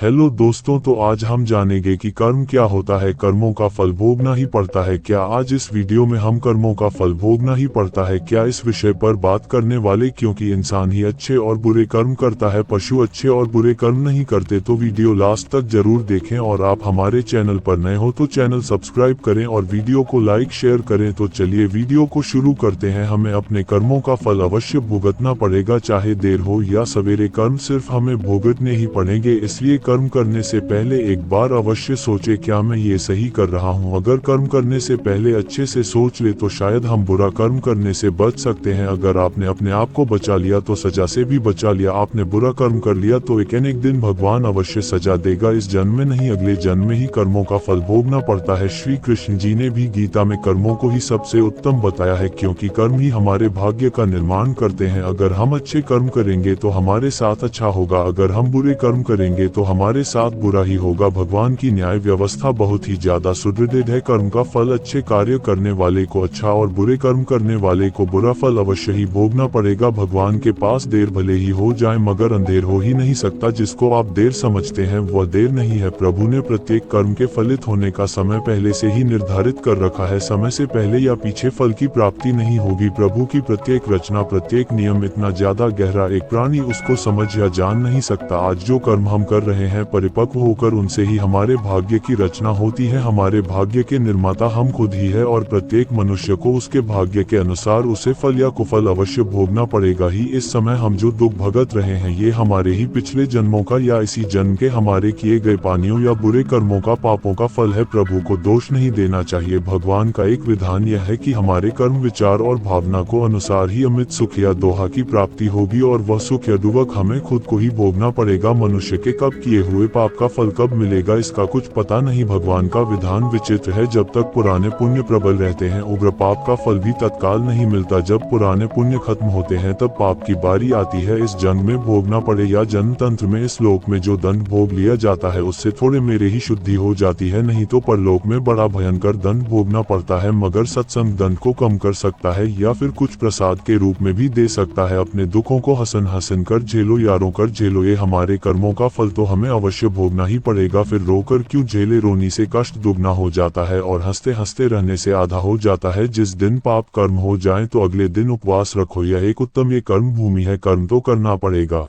Hello दोस्तों, तो आज हम जानेंगे कि कर्म क्या होता है। कर्मों का फल भोगना ही पड़ता है क्या? आज इस वीडियो में हम कर्मों का फल भोगना ही पड़ता है क्या इस विषय पर बात करने वाले, क्योंकि इंसान ही अच्छे और बुरे कर्म करता है, पशु अच्छे और बुरे कर्म नहीं करते। तो वीडियो लास्ट तक जरूर देखें और आप हमारे चैनल पर नए हो तो चैनल सब्सक्राइब करें और वीडियो को लाइक शेयर करें। तो चलिए वीडियो को शुरू करते हैं। हमें अपने कर्मों का फल अवश्य भुगतना पड़ेगा, चाहे देर हो या सवेरे। कर्म सिर्फ हमें भुगतने ही पड़ेंगे, इसलिए कर्म करने से पहले एक बार अवश्य सोचे क्या मैं ये सही कर रहा हूँ। अगर कर्म करने से पहले अच्छे से सोच ले तो शायद हम बुरा कर्म करने से बच सकते हैं। अगर आपने अपने आप को बचा लिया तो सजा से भी बचा लिया। आपने बुरा कर्म कर लिया तो एक न एक दिन भगवान अवश्य सजा देगा। इस जन्म में नहीं, अगले जन्म में ही कर्मों का फल भोगना पड़ता है। श्री कृष्ण जी ने भी गीता में कर्मों को ही सबसे उत्तम बताया है, क्योंकि कर्म ही हमारे भाग्य का निर्माण करते हैं। अगर हम अच्छे कर्म करेंगे तो हमारे साथ अच्छा होगा, अगर हम बुरे कर्म करेंगे तो हमारे साथ बुरा ही होगा। भगवान की न्याय व्यवस्था बहुत ही ज्यादा सुदृढ़ है। कर्म का फल अच्छे कार्य करने वाले को अच्छा और बुरे कर्म करने वाले को बुरा फल अवश्य ही भोगना पड़ेगा। भगवान के पास देर भले ही हो जाए मगर अंधेर हो ही नहीं सकता। जिसको आप देर समझते हैं वह देर नहीं है। प्रभु ने प्रत्येक कर्म के फलित होने का समय पहले से ही निर्धारित कर रखा है। समय से पहले या पीछे फल की प्राप्ति नहीं होगी। प्रभु की प्रत्येक रचना, प्रत्येक नियम इतना ज्यादा गहरा एक प्राणी उसको समझ या जान नहीं सकता। आज जो कर्म हम कर रहे हैं परिपक्व होकर उनसे ही हमारे भाग्य की रचना होती है। हमारे भाग्य के निर्माता हम खुद ही है और प्रत्येक मनुष्य को उसके भाग्य के अनुसार उसे फल या कुफल अवश्य भोगना पड़ेगा ही। इस समय हम जो दुख भुगत रहे हैं ये हमारे ही पिछले जन्मों का या इसी जन्म के हमारे किए गए पानियों या बुरे कर्मों का, पापों का फल है। प्रभु को दोष नहीं देना चाहिए। भगवान का एक विधान यह है कि हमारे कर्म, विचार और भावना को अनुसार ही अमित सुख या दोहा की प्राप्ति होगी और वह सुख या दुख हमें खुद को ही भोगना पड़ेगा। मनुष्य के कब किए हुए पाप का फल कब मिलेगा इसका कुछ पता नहीं। भगवान का विधान विचित्र है। जब तक पुराने पुण्य प्रबल रहते हैं उग्र पाप का फल भी तत्काल नहीं मिलता। जब पुराने पुण्य खत्म होते हैं तब पाप की बारी आती है। इस जन्म में भोगना पड़े या जन्म तंत्र में, इस लोक में जो दंड भोग लिया जाता है उससे थोड़े मेरे ही शुद्धि हो जाती है, नहीं तो परलोक में बड़ा भयंकर दंड भोगना पड़ता है। मगर सत्संग दंड को कम कर सकता है या फिर कुछ प्रसाद के रूप में भी दे सकता है। अपने दुखों को हसन हसन कर झेलो, यारों कर झेलो। ये हमारे कर्मों का फल तो हमें अवश्य भोगना ही पड़ेगा। फिर रोकर क्यों झेले, रोनी से कष्ट दुगना हो जाता है और हंसते हंसते रहने से आधा हो जाता है। जिस दिन पाप कर्म हो जाए तो अगले दिन उपवास रखो। यह एक उत्तम ये कर्म भूमि है। कर्म तो करना पड़ेगा।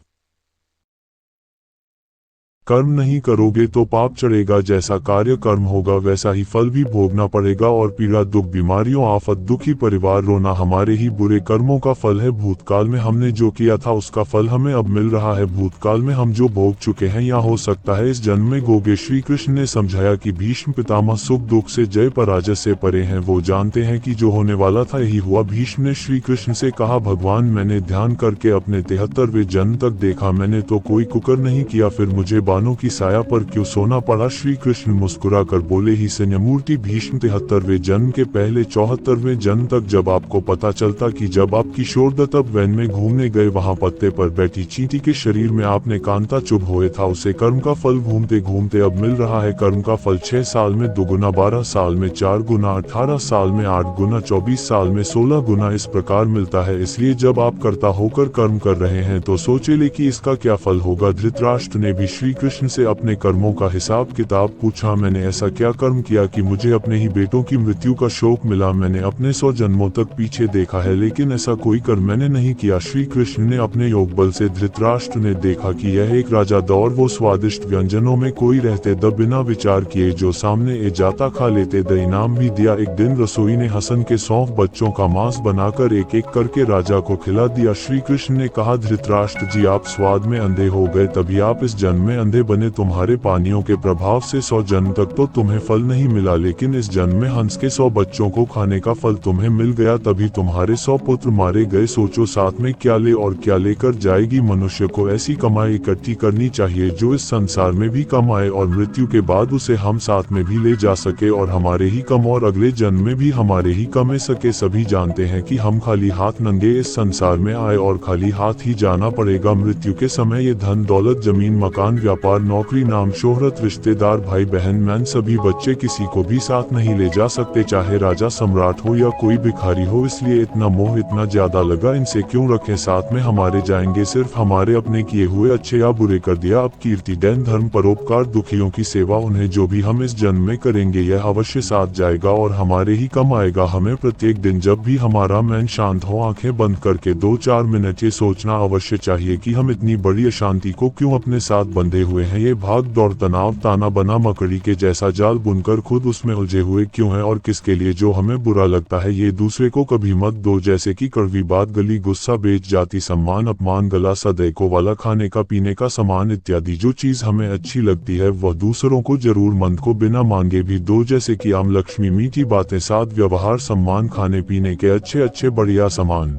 कर्म नहीं करोगे तो पाप चढ़ेगा। जैसा कार्य कर्म होगा वैसा ही फल भी भोगना पड़ेगा। और पीड़ा, दुख, बीमारियों, आफत, दुखी परिवार, रोना हमारे ही बुरे कर्मों का फल है। भूतकाल में हमने जो किया था उसका फल हमें अब मिल रहा है। भूतकाल में हम जो भोग चुके हैं या हो सकता है इस जन्म में भोगे। श्री कृष्ण ने समझाया कि भीष्म पितामह सुख दुख से, जय पराजय से परे हैं। वो जानते हैं कि जो होने वाला था यही हुआ। भीष्म ने श्री कृष्ण से कहा, भगवान मैंने ध्यान करके अपने 73वें जन्म तक देखा, मैंने तो कोई कुकर नहीं किया, फिर मुझे बानों की साया पर क्यों सोना पड़ा। श्री कृष्ण मुस्कुरा कर बोले, ही संयमूर्ति भीष्म 73वें जन्म के पहले 74वें जन्म तक जब आपको पता चलता कि जब आप किशोरदत्त वैन में घूमने गए वहां पत्ते पर बैठी चींटी के शरीर में आपने कांता चुभ हुए था, उसे कर्म का फल घूमते घूमते अब मिल रहा है। कर्म का फल 6 साल में 2 गुना, 12 साल में 4 गुना, 18 साल में 8 गुना, 24 साल में 16 गुना इस प्रकार मिलता है। इसलिए जब आप कर्ता होकर कर्म कर रहे हैं तो सोचे ले कि इसका क्या फल होगा। धृतराष्ट्र ने भी श्री कृष्ण से अपने कर्मों का हिसाब किताब पूछा। मैंने ऐसा क्या कर्म किया कि मुझे अपने ही बेटों की मृत्यु का शोक मिला। मैंने अपने 100 जन्मों तक पीछे देखा है लेकिन ऐसा कोई कर्म मैंने नहीं किया। श्री कृष्ण ने अपने योग बल से, धृतराष्ट्र ने देखा कि यह एक राजा था और वो स्वादिष्ट व्यंजनों में कोई रहते द बिना विचार किए जो सामने ए जाता खा लेते द इनाम भी दिया। एक दिन रसोई ने हसन के 100 बच्चों का मांस बनाकर एक एक करके राजा को खिला दिया। श्री कृष्ण ने कहा, धृतराष्ट्र जी आप स्वाद में अंधे हो गए, तभी आप इस जन्म में अंधे बने। तुम्हारे पानियों के प्रभाव से 100 जन्म तक तो तुम्हें फल नहीं मिला, लेकिन इस जन्म में हंस के 100 बच्चों को खाने का फल तुम्हें मिल गया, तभी तुम्हारे 100 पुत्र मारे गए। सोचो साथ में क्या ले और क्या लेकर जाएगी। मनुष्य को ऐसी कमाई इकट्ठी करनी चाहिए जो इस संसार में भी कमाए और मृत्यु के बाद उसे हम साथ में भी ले जा सके और हमारे ही कम और अगले जन्म में भी हमारे ही कमे सके। सभी जानते हैं कि हम खाली हाथ नंगे इस संसार में आए और खाली हाथ ही जाना पड़ेगा। मृत्यु के समय ये धन दौलत, जमीन, मकान, व्यापार व्यापार, नौकरी, नाम, शोहरत, रिश्तेदार, भाई बहन, मैन, सभी बच्चे, किसी को भी साथ नहीं ले जा सकते, चाहे राजा सम्राट हो या कोई भिखारी हो। इसलिए इतना मोह इतना ज्यादा लगा, इनसे क्यों रखें साथ में, हमारे जाएंगे सिर्फ हमारे अपने किए हुए अच्छे या बुरे कर दिया। अब कीर्ति, दान, धर्म, परोपकार, दुखियों की सेवा, उन्हें जो भी हम इस जन्म में करेंगे यह अवश्य साथ जाएगा और हमारे ही कम आएगा। हमें प्रत्येक दिन जब भी हमारा मन शांत हो आंखें बंद करके 2-4 मिनट ये सोचना अवश्य चाहिए कि हम इतनी बड़ी अशांति को क्यों अपने साथ बंधे हुए हैं। ये भाग दौड़, तनाव, ताना बना मकड़ी के जैसा जाल बुनकर खुद उसमें उलझे हुए क्यों है और किसके लिए। जो हमें बुरा लगता है ये दूसरे को कभी मत दो, जैसे कि कड़वी बात, गली, गुस्सा, बेच, जाति, सम्मान, अपमान, गला, सदैको वाला, खाने का, पीने का सामान इत्यादि। जो चीज हमें अच्छी लगती है वह दूसरों को जरूर मंद को बिना मांगे भी दो, जैसे कि आम, लक्ष्मी, मीठी बातें, साथ व्यवहार, सम्मान, खाने पीने के अच्छे बढ़िया सामान।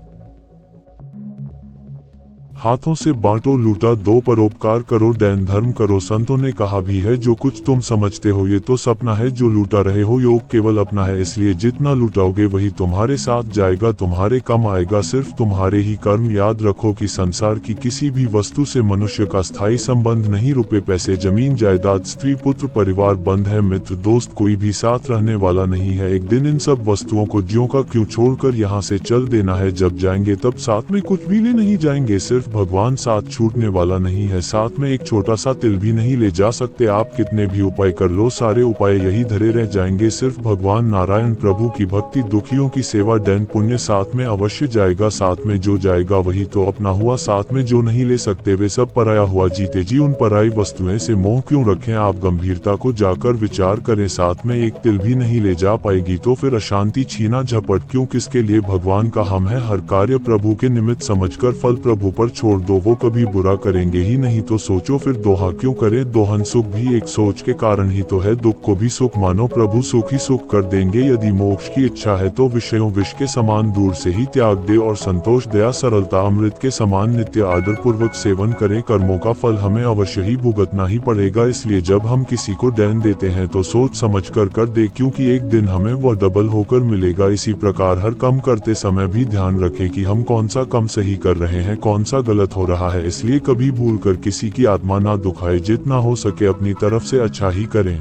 हाथों से बांटो, लूटा दो, परोपकार करो, दान धर्म करो। संतों ने कहा भी है जो कुछ तुम समझते हो ये तो सपना है, जो लूटा रहे हो योग केवल अपना है। इसलिए जितना लुटाओगे वही तुम्हारे साथ जाएगा, तुम्हारे कम आएगा सिर्फ तुम्हारे ही कर्म। याद रखो कि संसार की किसी भी वस्तु से मनुष्य का स्थायी संबंध नहीं, रुपए पैसे, जमीन जायदाद, स्त्री पुत्र, परिवार, बंध है, मित्र दोस्त, कोई भी साथ रहने वाला नहीं है। एक दिन इन सब वस्तुओं को ज्यों का क्यों छोड़कर यहाँ से चल देना है। जब जाएंगे तब साथ में कुछ भी ले नहीं जाएंगे, सिर्फ भगवान साथ छूटने वाला नहीं है। साथ में एक छोटा सा तिल भी नहीं ले जा सकते। आप कितने भी उपाय कर लो सारे उपाय यही धरे रह जाएंगे, सिर्फ भगवान नारायण प्रभु की भक्ति, दुखियों की सेवा, दान पुण्य साथ में अवश्य जाएगा। साथ में जो जाएगा वही तो अपना हुआ, साथ में जो नहीं ले सकते वे सब पराया हुआ। जीते जी उन पराई वस्तुएं से मोह क्यों रखें आप, गंभीरता को जाकर विचार करें। साथ में एक तिल भी नहीं ले जा पाएगी तो फिर अशांति छीना झपट क्यों, किसके लिए। भगवान का हम है, हर कार्य प्रभु के निमित्त समझकर फल प्रभु पर छोड़ दो, वो कभी बुरा करेंगे ही नहीं। तो सोचो फिर दोहा क्यों करें, दोहन सुख भी एक सोच के कारण ही तो है, दुख को भी सुख मानो, प्रभु सुख ही सुख कर देंगे। यदि मोक्ष की इच्छा है तो विषयों विष के समान दूर से ही त्याग दे और संतोष, दया, सरलता अमृत के समान नित्य आदर पूर्वक सेवन करें। कर्मों का फल हमें अवश्य ही भुगतना ही पड़ेगा, इसलिए जब हम किसी को दान देते हैं तो सोच समझ कर दे, क्योंकि एक दिन हमें वह डबल होकर मिलेगा। इसी प्रकार हर काम करते समय भी ध्यान रखें कि हम कौन सा काम सही कर रहे हैं, कौन सा गलत हो रहा है। इसलिए कभी भूल कर किसी की आत्मा ना दुखाए, जितना हो सके अपनी तरफ से अच्छा ही करें।